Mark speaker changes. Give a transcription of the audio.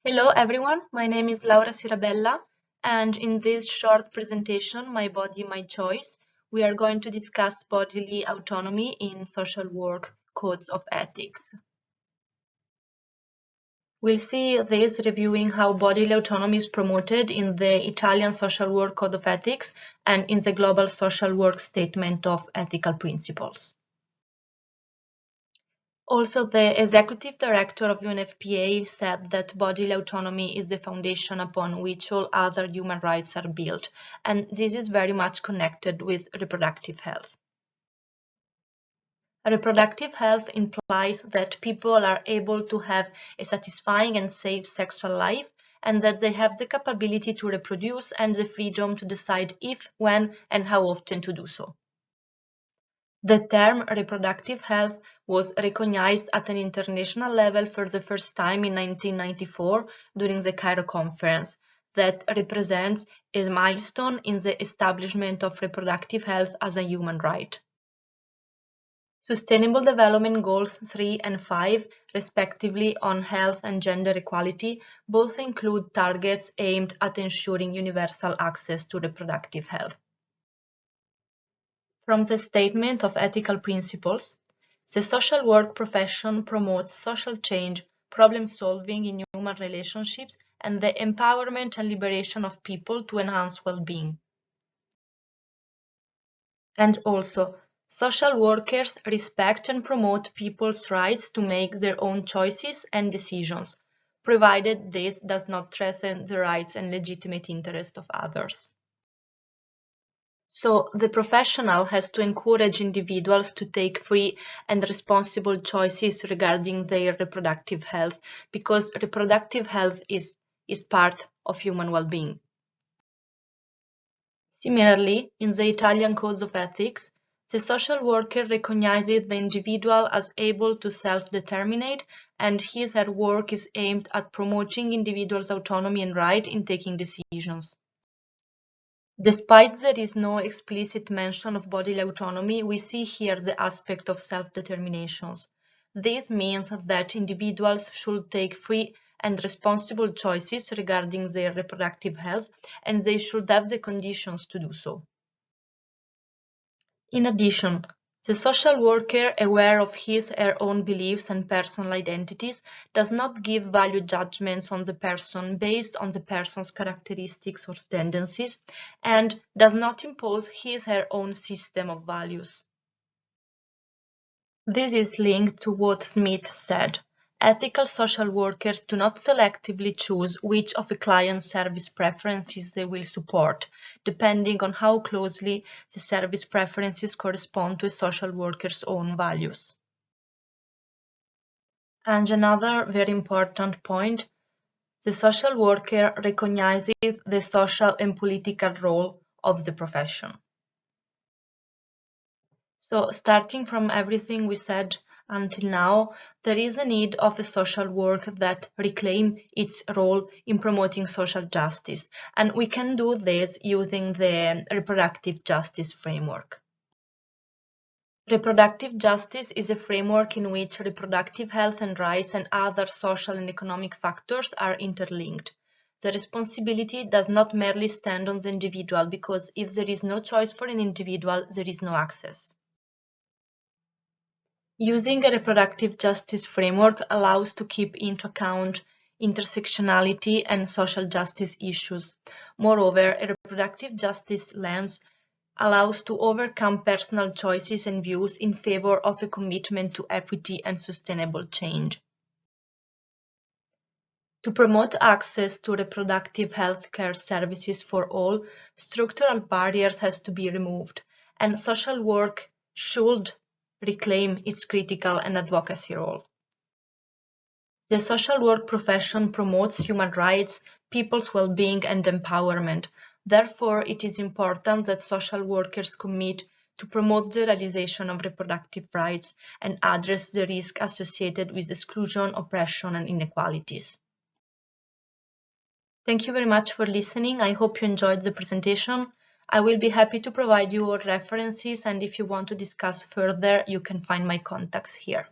Speaker 1: Hello everyone, my name is Laura Sirabella, and in this short presentation, My Body, My Choice, we are going to discuss bodily autonomy in social work codes of ethics. We'll see this reviewing how bodily autonomy is promoted in the Italian Social Work Code of Ethics and in the Global Social Work Statement of Ethical Principles. Also, the executive director of UNFPA said that bodily autonomy is the foundation upon which all other human rights are built, and this is very much connected with reproductive health. Reproductive health implies that people are able to have a satisfying and safe sexual life, and that they have the capability to reproduce and the freedom to decide if, when, and how often to do so. The term reproductive health was recognized at an international level for the first time in 1994 during the Cairo Conference. That represents a milestone in the establishment of reproductive health as a human right. Sustainable Development Goals 3 and 5, respectively, on health and gender equality, both include targets aimed at ensuring universal access to reproductive health. From the Statement of Ethical Principles, the social work profession promotes social change, problem solving in human relationships, and the empowerment and liberation of people to enhance well-being. And also, social workers respect and promote people's rights to make their own choices and decisions, provided this does not threaten the rights and legitimate interests of others. So the professional has to encourage individuals to take free and responsible choices regarding their reproductive health, because reproductive health is part of human well-being. Similarly, in the Italian Codes of Ethics, the social worker recognizes the individual as able to self-determinate, and his/her work is aimed at promoting individuals' autonomy and right in taking decisions. Despite there is no explicit mention of bodily autonomy, we see here the aspect of self-determination. This means that individuals should take free and responsible choices regarding their reproductive health, and they should have the conditions to do so. In addition, the social worker, aware of his/her own beliefs and personal identities, does not give value judgments on the person based on the person's characteristics or tendencies, and does not impose his/her own system of values. This is linked to what Smith said. Ethical social workers do not selectively choose which of a client's service preferences they will support, depending on how closely the service preferences correspond to a social worker's own values. And another very important point, the social worker recognizes the social and political role of the profession. So, starting from everything we said until now, there is a need of a social work that reclaim its role in promoting social justice, and we can do this using the reproductive justice framework. Reproductive justice is a framework in which reproductive health and rights and other social and economic factors are interlinked. The responsibility does not merely stand on the individual, because if there is no choice for an individual, there is no access. Using a reproductive justice framework allows to keep into account intersectionality and social justice issues. Moreover, a reproductive justice lens allows to overcome personal choices and views in favor of a commitment to equity and sustainable change. To promote access to reproductive health care services for all, structural barriers has to be removed, and social work should reclaim its critical and advocacy role. The social work profession promotes human rights, people's well-being and empowerment. Therefore, it is important that social workers commit to promote the realization of reproductive rights and address the risk associated with exclusion, oppression and inequalities. Thank you very much for listening. I hope you enjoyed the presentation. I will be happy to provide you all references, and if you want to discuss further, you can find my contacts here.